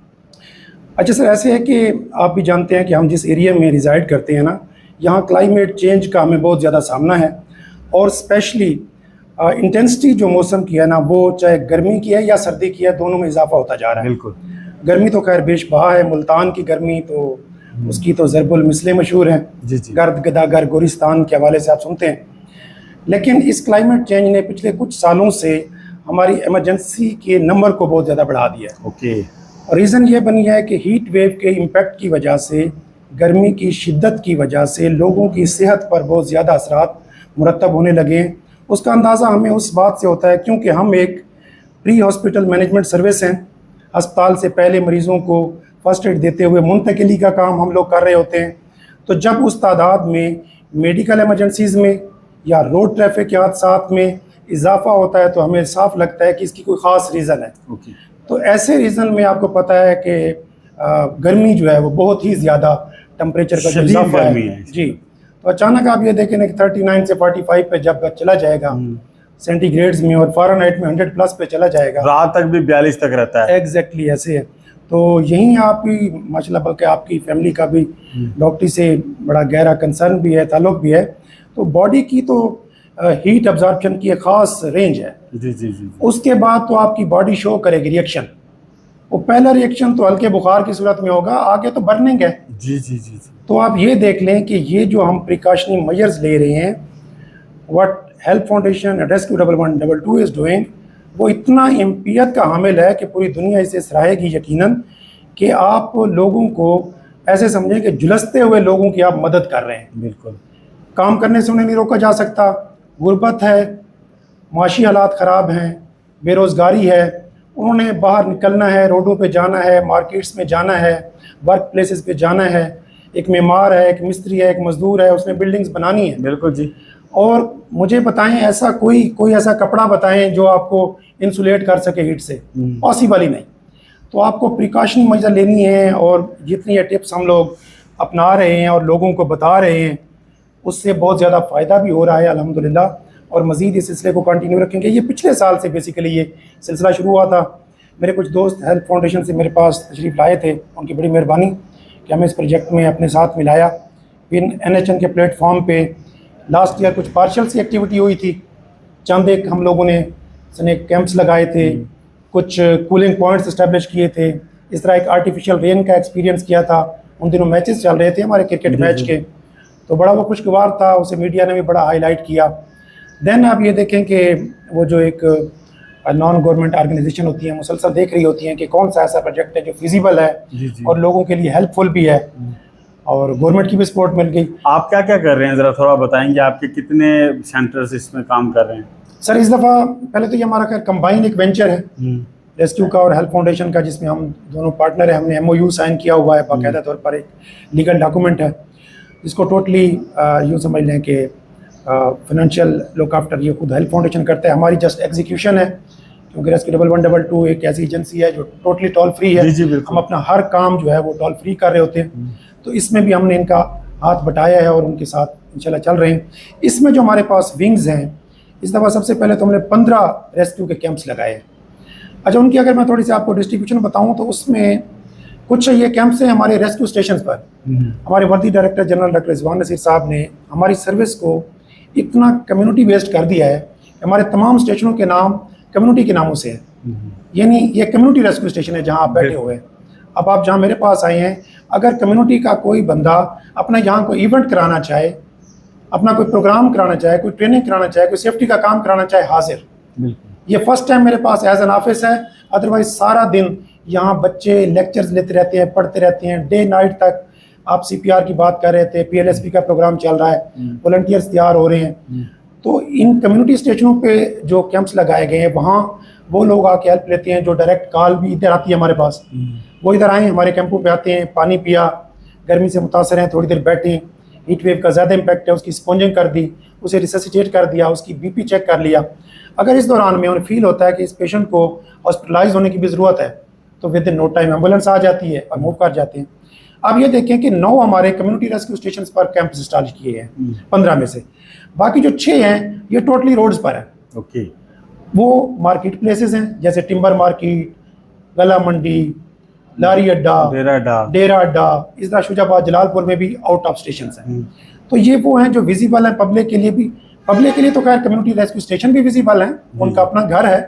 अच्छा सर, ऐसे है कि आप भी जानते हैं कि हम जिस एरिया में रिजाइड करते हैं ना, यहाँ क्लाइमेट चेंज का हमें बहुत ज़्यादा सामना है और स्पेशली इंटेंसिटी जो मौसम की है ना, वो चाहे गर्मी की है या सर्दी की है, दोनों में इजाफा होता जा रहा है। बिल्कुल। गर्मी तो खैर बेशबहा है, मुल्तान की गर्मी तो उसकी तो ज़रबुल मिसले मशहूर हैं, गर्द गदागर गोरिस्तान के हवाले से आप सुनते हैं। लेकिन इस क्लाइमेट चेंज ने पिछले कुछ सालों से हमारी इमरजेंसी के नंबर को बहुत ज़्यादा बढ़ा दिया है। ओके। और रीज़न ये बनी है कि हीट वेव के इम्पैक्ट की वजह से, गर्मी की शिद्दत की वजह से लोगों की सेहत पर बहुत ज़्यादा असरात मुरतब होने लगे हैं। उसका अंदाज़ा हमें उस बात से होता है क्योंकि हम एक प्री हॉस्पिटल मैनेजमेंट सर्विस हैं। अस्पताल से पहले मरीज़ों को फर्स्ट एड देते हुए मुंतकिली का काम हम लोग कर रहे होते हैं। तो जब उस तादाद में मेडिकल एमरजेंसीज़ में या रोड ट्रैफिक के हादसात में इजाफा होता है तो हमें साफ लगता है कि इसकी कोई ख़ास रीज़न है। तो ऐसे रीज़न में आपको पता है कि गर्मी जो है वो बहुत ही ज़्यादा टेम्परेचर का जो इजाफा है जी, तो अचानक आप ये देखें कि 39 से 45 पे जब चला जाएगा सेंटीग्रेड्स में और फ़ारेनहाइट में 100+ पे चला जाएगा, रात तक भी 42 तक रहता है। एग्जैक्टली ऐसे है। तो यहीं आप भी माशाल्लाह, बल्कि आपकी फैमिली का भी डॉक्टरी से बड़ा गहरा कंसर्न भी है, ताल्लुक भी है। तो बॉडी की तो हीट अब्जॉर्प्शन की एक ख़ास रेंज है। जी। उसके बाद तो आपकी बॉडी शो करेगी रिएक्शन। वो पहला रिएक्शन तो हल्के बुखार की सूरत में होगा, आगे तो बर्निंग है। जी। तो आप ये देख लें कि ये जो हम प्रिकॉशनरी मेजर्स ले रहे हैं, what health foundation rescue 1112 is doing, वो इतना अहमियत का हामिल है कि पूरी दुनिया इसे सराहेगी यकीनन, कि आप लोगों को ऐसे समझें कि झुलसते हुए लोगों की आप मदद कर रहे हैं। बिल्कुल। काम करने से उन्हें नहीं रोका जा सकता, गुर्बत है, माशी हालात ख़राब हैं, बेरोज़गारी है, उन्होंने बाहर निकलना है, रोडों पे जाना है, मार्केट्स में जाना है, वर्क प्लेसेस पे जाना है। एक मेमार है, एक मिस्त्री है, एक मज़दूर है, उसने बिल्डिंग्स बनानी है। बिल्कुल जी। और मुझे बताएं ऐसा कोई ऐसा कपड़ा बताएं जो आपको इंसुलेट कर सके हीट से, पॉसिबल ही नहीं। तो आपको प्रिकॉशन मेजर लेनी है, और जितनी ये टिप्स हम लोग अपना रहे हैं और लोगों को बता रहे हैं, उससे बहुत ज़्यादा फ़ायदा भी हो रहा है अल्हम्दुलिल्लाह, और मज़ीद इस सिलसिले को कंटिन्यू रखेंगे। ये पिछले साल से बेसिकली ये सिलसिला शुरू हुआ था। मेरे कुछ दोस्त हेल्थ फाउंडेशन से मेरे पास तशरीफ़ लाए थे, उनकी बड़ी मेहरबानी कि हमें इस प्रोजेक्ट में अपने साथ मिलाया। फिर NHN के प्लेटफॉर्म पे लास्ट ईयर कुछ पार्शल सी एक्टिविटी हुई थी, चंद एक हम लोगों ने स्नेक कैंप्स लगाए थे, कुछ कूलिंग पॉइंट्स इस्टेब्लिश किए थे, इस तरह एक आर्टिफिशियल रेन का एक्सपीरियंस किया था। उन दिनों मैचेस चल रहे थे हमारे क्रिकेट मैच के, तो बड़ा वो खुशगवार था, उसे मीडिया ने भी बड़ा हाईलाइट किया। देन आप ये देखें कि वो जो एक नॉन गवर्नमेंट ऑर्गेनाइजेशन होती है मुसलसल देख रही होती हैं कि कौन सा ऐसा प्रोजेक्ट है जो फिजिबल है और लोगों के लिए हेल्पफुल भी है, और गवर्नमेंट की भी सपोर्ट मिल गई। आप क्या क्या कर रहे हैं, ज़रा थोड़ा बताएंगे, आपके कितने सेंटर्स इसमें काम कर रहे हैं? सर इस दफ़ा पहले तो ये हमारा खैर कंबाइन एक वेंचर है रेस्क्यू का और हेल्थ फाउंडेशन का, जिसमें हम दोनों पार्टनर हैं। हमने MOU साइन किया हुआ है, बाकायदा तौर पर एक लीगल डॉक्यूमेंट है, जिसको टोटली यूँ समझ लें कि फाइनेंशियल लुक आफ्टर ये खुद हेल्थ फाउंडेशन करता है, हमारी जस्ट एग्जीक्यूशन है, क्योंकि रेस्क्यू 1122 एक ऐसी एजेंसी है जो टोटली टोल फ्री है। हम अपना हर काम जो है वो टोल फ्री कर रहे होते हैं, तो इसमें भी हमने इनका हाथ बटाया है और उनके साथ इंशाल्लाह चल रहे हैं। इसमें जो हमारे पास विंग्स हैं, इस दफ़ा सबसे पहले तो हमने 15 रेस्क्यू के कैंप्स लगाए हैं। अच्छा, उनकी अगर मैं थोड़ी सी आपको डिस्ट्रीब्यूशन बताऊं तो उसमें कुछ ये कैंप्स हैं हमारे रेस्क्यू स्टेशन पर। हमारे वर्दी director general doctor Rizwan Naseer साहब ने हमारी सर्विस को इतना कम्युनिटी बेस्ड कर दिया है कि हमारे तमाम स्टेशनों के नाम कम्युनिटी के नामों से है, यानी ये कम्युनिटी रेस्क्यू स्टेशन है जहाँ आप बैठे हुए हैं। अब आप जहाँ मेरे पास आए हैं, अगर कम्युनिटी का कोई बंदा अपना यहाँ कोई इवेंट कराना चाहे, अपना कोई प्रोग्राम कराना चाहे, कोई ट्रेनिंग कराना चाहे, कोई सेफ्टी का काम कराना चाहे, हाजिर। ये फर्स्ट टाइम मेरे पास एज एन ऑफिस है, अदरवाइज सारा दिन यहाँ बच्चे लेक्चर्स लेते रहते हैं, पढ़ते रहते हैं, डे नाइट तक। आप CPR की बात कर रहे थे, PLSP का प्रोग्राम चल रहा है, वॉलंटियर्स तैयार हो रहे हैं। तो इन कम्युनिटी स्टेशनों पे जो कैंप्स लगाए गए हैं, वहाँ वो लोग आके हेल्प लेते हैं। जो डायरेक्ट कॉल भी इधर आती है हमारे पास, वो इधर आए, हमारे कैंपों पे आते हैं, पानी पिया, गर्मी से मुतासर हैं, थोड़ी देर बैठे, हीट वेव का ज़्यादा इम्पैक्ट है, उसकी स्पॉन्जिंग कर दी, उसे रिससिटेट कर दिया, उसकी BP चेक कर लिया। अगर इस दौरान में उन्हें फील होता है कि इस पेशेंट को हॉस्पिटलाइज होने की भी ज़रूरत है, तो within no time ambulance आ जाती है और मूव कर जाते हैं। अब ये देखें कि 9 हमारे कम्युनिटी रेस्क्यू स्टेशन पर कैंप इंस्टॉल किए हैं 15 में से। बाकी जो 6 हैं ये टोटली रोड्स पर है। ओके, वो मार्केट प्लेसेस हैं, जैसे टिम्बर मार्केट, गला मंडी, लारी अड्डा, डेरा अड्डा, इस तरह शुजाबाद, जलालपुर में भी आउट ऑफ स्टेशन हैं। तो ये वो हैं जो विजिबल हैं पब्लिक के लिए भी। पब्लिक के लिए तो खैर कम्युनिटी रेस्क्यू स्टेशन भी विजिबल हैं, उनका अपना घर है,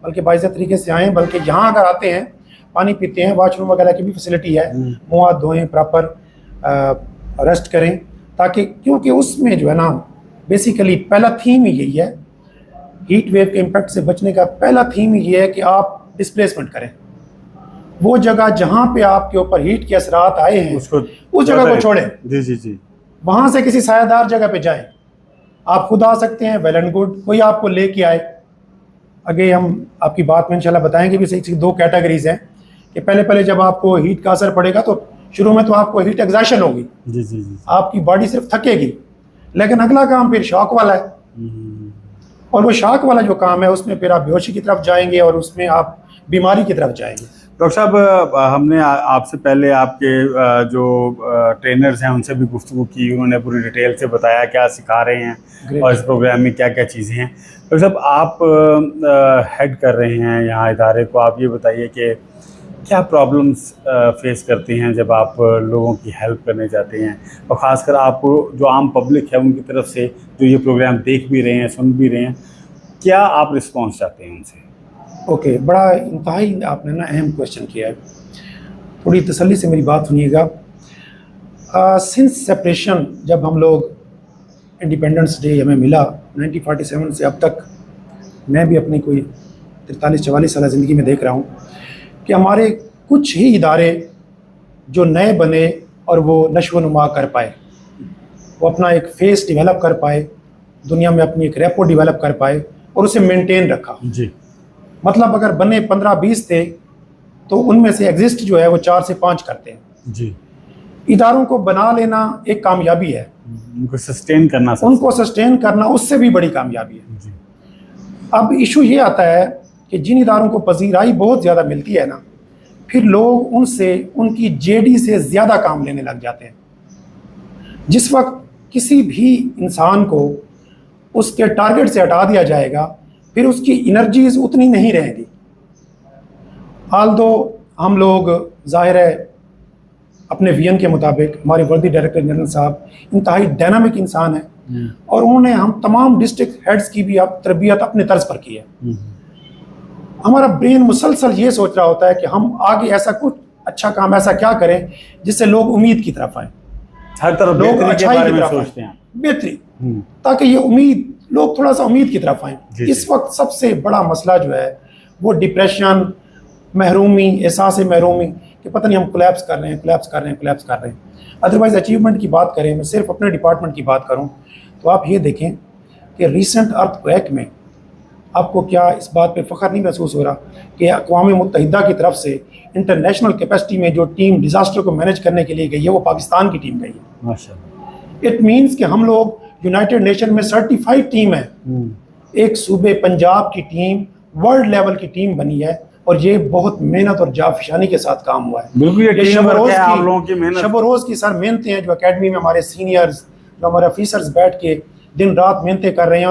बल्कि बाइज़्ज़त तरीके से आएँ, बल्कि यहाँ अगर आते हैं पानी पीते हैं, वॉशरूम वगैरह की भी फैसिलिटी है, मुँह हाथ धोएँ, प्रॉपर रेस्ट करें, ताकि क्योंकि उसमें जो है ना बेसिकली पहला थीम ही यही है, हीट वेव के इम्पैक्ट से बचने का पहला थीम ही ये है कि आप डिस्प्लेसमेंट करें। वो जगह जहाँ पे आपके ऊपर हीट के असरात आए हैं उस जगह को छोड़ें, जी, वहाँ से किसी सायादार जगह पे जाएं। आप खुद आ सकते हैं, वेल एंड गुड, कोई आपको लेके आए। आगे हम आपकी बात में इंशाल्लाह बताएंगे भी। सही 2 कैटेगरीज हैं कि पहले जब आपको हीट का असर पड़ेगा तो शुरू में तो आपको हीट एग्जॉशन होगी, जी, आपकी बॉडी सिर्फ थकेगी, लेकिन अगला काम फिर शॉक वाला है, और वो शॉक वाला जो काम है उसमें फिर आप बेहोशी की तरफ जाएंगे और उसमें आप बीमारी की तरफ जाएंगे। डॉक्टर साहब, हमने आपसे पहले आपके जो ट्रेनर्स हैं उनसे भी गुफ्तगू की, उन्होंने पूरी डिटेल से बताया क्या सिखा रहे हैं और इस प्रोग्राम में क्या क्या चीज़ें हैं। डॉक्टर साहब, आप हेड कर रहे हैं यहाँ इदारे को, आप ये बताइए कि क्या प्रॉब्लम्स फेस करते हैं जब आप लोगों की हेल्प करने जाते हैं, और ख़ासकर आप जो आम पब्लिक है उनकी तरफ से जो ये प्रोग्राम देख भी रहे हैं, सुन भी रहे हैं, क्या आप रिस्पॉन्स चाहते हैं उनसे? ओके, बड़ा इंतहाई आपने ना अहम क्वेश्चन किया है, थोड़ी तसल्ली से मेरी बात सुनिएगा। सिंस सेपरेशन, जब हम लोग इंडिपेंडेंस डे हमें मिला 1947 से अब तक, मैं भी अपनी कोई 43-44 साल ज़िंदगी में देख रहा हूँ कि हमारे कुछ ही इदारे जो नए बने और वो नशो नुमा कर पाए, वो अपना एक फेस डेवलप कर पाए, दुनिया में अपनी एक रेपो डेवलप कर पाए और उसे मेंटेन रखा। जी, मतलब अगर बने 15-20 थे तो उनमें से एग्जिस्ट जो है वो 4 से 5 करते हैं। जी, इदारों को बना लेना एक कामयाबी है, उनको सस्टेन करना उनको सस्टेन करना उससे भी बड़ी कामयाबी है। जी। अब इशू ये आता है कि जिन इदारों को पजीराई बहुत ज़्यादा मिलती है ना, फिर लोग उनसे उनकी जेडी से ज़्यादा काम लेने लग जाते हैं। जिस वक्त किसी भी इंसान को उसके टारगेट से हटा दिया जाएगा, फिर उसकी एनर्जीज उतनी नहीं रहेगी। आल्दो हम लोग ज़ाहिर है अपने विजन के मुताबिक, हमारे वर्दी डायरेक्टर जनरल साहब इंतहाई डायनामिक इंसान है और उन्होंने हम तमाम डिस्ट्रिक्ट हेड्स की भी अब तरबियत अपने तर्ज पर की है। हमारा ब्रेन मुसलसल ये सोच रहा होता है कि हम आगे ऐसा कुछ अच्छा काम ऐसा क्या करें जिससे लोग उम्मीद की तरफ आए, हर तरफ लोग बेहतरी के अच्छाई बारे की में तरफ सोचते आए, हैं। बेहतरी, ताकि ये उम्मीद, लोग थोड़ा सा उम्मीद की तरफ आए। जी, जी। इस वक्त सबसे बड़ा मसला जो है वो डिप्रेशन, महरूमी, एहसास महरूमी कि पता नहीं हम कोलैप्स कर रहे हैं, कोलैप्स कर रहे हैं, कोलैप्स कर रहे हैं। अदरवाइज अचीवमेंट की बात करें, मैं सिर्फ अपने डिपार्टमेंट की बात करूं तो आप ये देखें कि रिसेंट अर्थक्वेक में आपको क्या इस बात पे फ़ख्र नहीं महसूस हो रहा कि अक़वाम मुत्तहिदा की तरफ से इंटरनेशनल कैपेसिटी में जो टीम डिज़ास्टर को मैनेज करने के लिए गई है वो पाकिस्तान की टीम गई है। माशाल्लाह। इट मीन्स कि हम लोग यूनाइटेड नेशन में सर्टिफाइड टीम है। एक सूबे पंजाब की टीम वर्ल्ड लेवल की टीम बनी है और ये बहुत मेहनत और जाफिशानी के साथ काम हुआ है। बिल्कुल, ये टीम वर्क है, आप की लोगों की मेहनत, शब रोज़ की सर मेहनतें हैं जो एकेडमी में हमारे सीनियर्स, जो हमारे ऑफिसर्स बैठ के दिन रात मेहनतें कर रहे हैं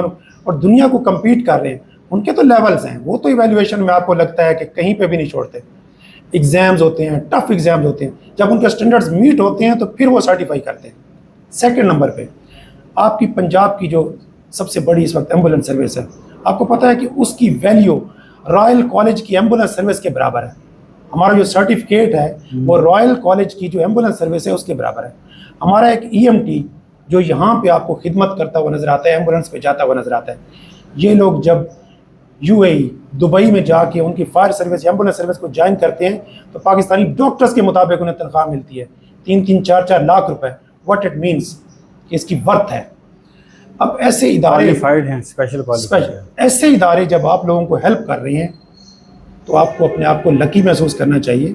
और दुनिया को कम्पीट कर रहे हैं। उनके तो लेवल्स हैं, वो तो इवैल्यूएशन में आपको लगता है कि कहीं पे भी नहीं छोड़ते। एग्ज़ाम्स होते हैं, टफ एग्ज़ाम्स होते हैं, जब उनके स्टैंडर्ड्स मीट होते हैं तो फिर वो सर्टिफाई करते हैं। सेकंड नंबर पे आपकी पंजाब की जो सबसे बड़ी इस वक्त एम्बुलेंस सर्विस है, आपको पता है कि उसकी वैल्यू रॉयल कॉलेज की एम्बुलेंस सर्विस के बराबर है। हमारा जो सर्टिफिकेट है वो रॉयल कॉलेज की जो एम्बुलेंस सर्विस है उसके बराबर है। हमारा एक EMT जो यहाँ पे आपको खिदमत करता हुआ नज़र आता है, एम्बुलेंस पे जाता हुआ नज़र आता है, ये लोग जब UAE दुबई में जाके उनकी फायर सर्विस एम्बुलेंस सर्विस को ज्वाइन करते हैं तो पाकिस्तानी डॉक्टर्स के मुताबिक उन्हें तनख्वाह मिलती है 3-3, 4-4 लाख रुपए। व्हाट इट मीन्स कि इसकी वर्थ है। अब ऐसे इदारे क्वालिफाइड हैं, स्पेशल क्वालिफाइड हैं। ऐसे इदारे जब आप लोगों को हेल्प कर रहे हैं तो आपको अपने आप को लकी महसूस करना चाहिए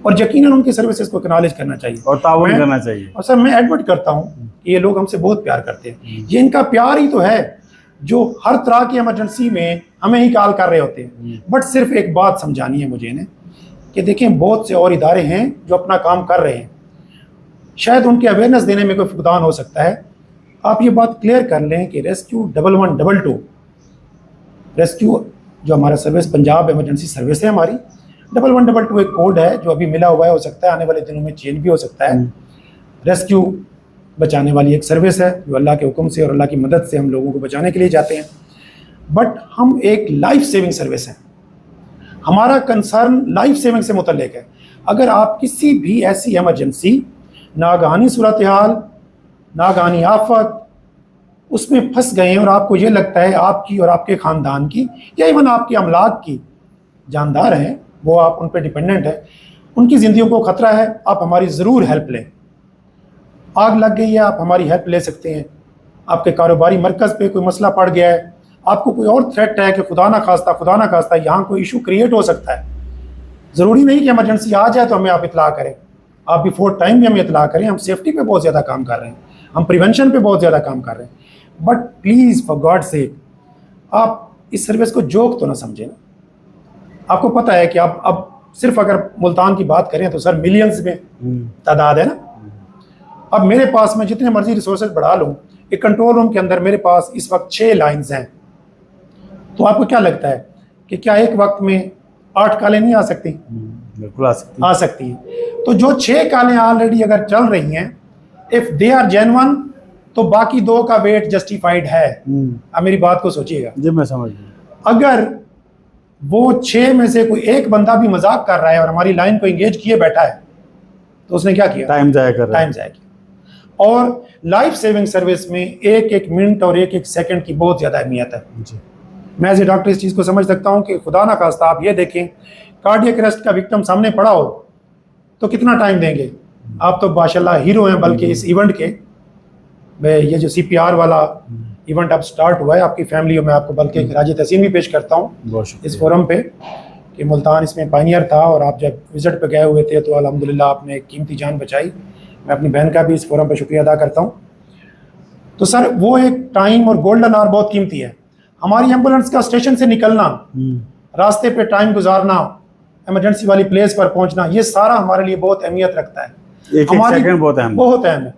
और यकीनन उनकी सर्विसेज को एक्नॉलेज करना चाहिए और ताउन करना चाहिए। और सर मैं एडमिट करता हूँ कि ये लोग हमसे बहुत प्यार करते हैं। ये इनका प्यार ही तो है जो हर तरह की इमरजेंसी में हमें ही कॉल कर रहे होते हैं। बट सिर्फ एक बात समझानी है मुझे इन्हें कि देखें बहुत से और इदारे हैं जो अपना काम कर रहे हैं, शायद उनकी अवेयरनेस देने में कोई फुकदान हो सकता है। आप ये बात क्लियर कर लें कि रेस्क्यू 1122 रेस्क्यू जो हमारा सर्विस पंजाब इमरजेंसी सर्विस है हमारी, 1122 एक कोड है जो अभी मिला हुआ है, हो सकता है आने वाले दिनों में चेंज भी हो सकता है। रेस्क्यू बचाने वाली एक सर्विस है जो अल्लाह के हुक्म से और अल्लाह की मदद से हम लोगों को बचाने के लिए जाते हैं। बट हम एक लाइफ सेविंग सर्विस है, हमारा कंसर्न लाइफ सेविंग से मुतल्लिक है। अगर आप किसी भी ऐसी इमरजेंसी, नागहानी सूरत हाल, नागहानी आफत उसमें फंस गए हैं और आपको ये लगता है आपकी और आपके ख़ानदान की या इवन आपके अमलाक की जानदार हैं, वो आप उन पर डिपेंडेंट है, उनकी ज़िंदगियों को ख़तरा है, आप हमारी ज़रूर हेल्प लें। आग लग गई है, आप हमारी हेल्प ले सकते हैं। आपके कारोबारी मरकज़ पे कोई मसला पड़ गया है, आपको कोई और थ्रेट है कि खुदा ना खास्ता यहाँ कोई इशू क्रिएट हो सकता है। ज़रूरी नहीं कि इमरजेंसी आ जाए तो हमें आप इतला करें, आप बिफोर टाइम भी हमें इतला करें। हम सेफ्टी पे बहुत ज़्यादा काम कर रहे हैं, हम प्रिवेंशन पे बहुत ज़्यादा काम कर रहे हैं। But please for God sake आप इस सर्विस को जोक तो ना समझें ना। आपको पता है कि आप अब सिर्फ अगर मुल्तान की बात करें तो सर मिलियंस में तादाद है ना। अब मेरे पास मैं जितने मर्जी रिसोर्सेज बढ़ा लूँ, एक कंट्रोल रूम के अंदर मेरे पास इस वक्त 6 लाइन्स हैं, तो आपको क्या लगता है कि क्या एक वक्त में 8 कालें नहीं आ सकती? बिल्कुल आ सकती हैं। तो जो 6 कालें ऑलरेडी अगर चल रही हैं, इफ़ दे आर जेन्युइन तो बाकी 2 का वेट जस्टिफाइड है। अब मेरी बात को सोचिएगा जी, मैं समझ गया। अगर वो 6 में से कोई एक बंदा भी मजाक कर रहा है और हमारी लाइन को एंगेज किए बैठा है तो उसने क्या किया? टाइम जाया कर रहा है। टाइम जाया किया। और लाइफ सेविंग सर्विस में एक एक मिनट और एक एक सेकंड की बहुत ज़्यादा अहमियत है जी। मैं एज ए डॉक्टर इस चीज़ को समझ सकता हूँ कि खुदा ना खास्ता आप ये देखें कार्डियक अरेस्ट का विक्टिम सामने पड़ा हो तो कितना टाइम देंगे? आप तो माशाल्लाह हीरो हैं। बल्कि इस इवेंट के ये जो CPR वाला इवेंट अब स्टार्ट हुआ है आपकी फैमिली में, आपको बल्कि खराज तहसीन भी पेश करता हूँ इस फोरम पे कि मुल्तान इसमें पायनियर था और आप जब विज़िट पे गए हुए थे तो अल्हम्दुलिल्लाह आपने एक कीमती जान बचाई। मैं अपनी बहन का भी इस फोरम पर शुक्रिया अदा करता हूँ। तो सर वो एक टाइम और गोल्डन आवर बहुत कीमती है। हमारी एम्बुलेंस का स्टेशन से निकलना, रास्ते पे टाइम गुजारना, इमरजेंसी वाली प्लेस पर पहुंचना, ये सारा हमारे लिए बहुत अहमियत रखता है। एक सेकंड बहुत अहम है।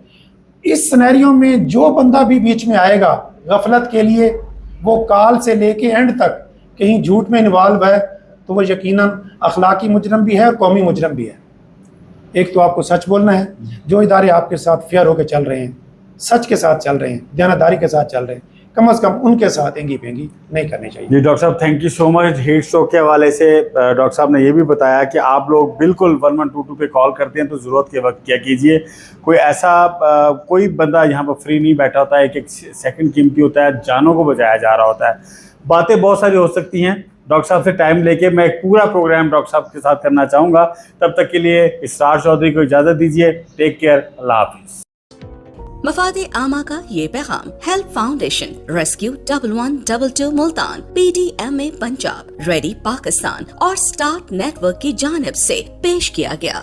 इस सिनेरियो में जो बंदा भी बीच में आएगा गफलत के लिए, वो काल से लेके एंड तक कहीं झूठ में इन्वॉल्व है, तो वो यकीनन अखलाकी मुजरम भी है और कौमी मुजरम भी है। एक तो आपको सच बोलना है, जो इदारे आपके साथ फेयर होकर चल रहे हैं, सच के साथ चल रहे हैं, दयानतदारी के साथ चल रहे हैं, कम से कम उनके साथ एंगी पेंगी नहीं करनी चाहिए। जी डॉक्टर साहब, thank you so much. Heat stroke के हवाले से डॉक्टर साहब ने ये भी बताया कि आप लोग बिल्कुल 1122 पे कॉल करते हैं तो ज़रूरत के वक्त क्या कीजिए। कोई ऐसा कोई बंदा यहाँ पर फ्री नहीं बैठा होता है, एक सेकंड कीमती होता है, जानों को बचाया जा रहा होता है। बातें बहुत सारी हो सकती हैं, डॉक्टर साहब से टाइम लेके मैं एक पूरा प्रोग्राम डॉक्टर साहब के साथ करना चाहूँगा। तब तक के लिए इसरार चौधरी को इजाज़त दीजिए। टेक केयर, अल्लाह हाफिज़। मफादे आमा का ये पैगाम help foundation, rescue 1122 Multan, PDMA Punjab, ready Pakistan और स्टार्ट नेटवर्क की जानिब से पेश किया गया।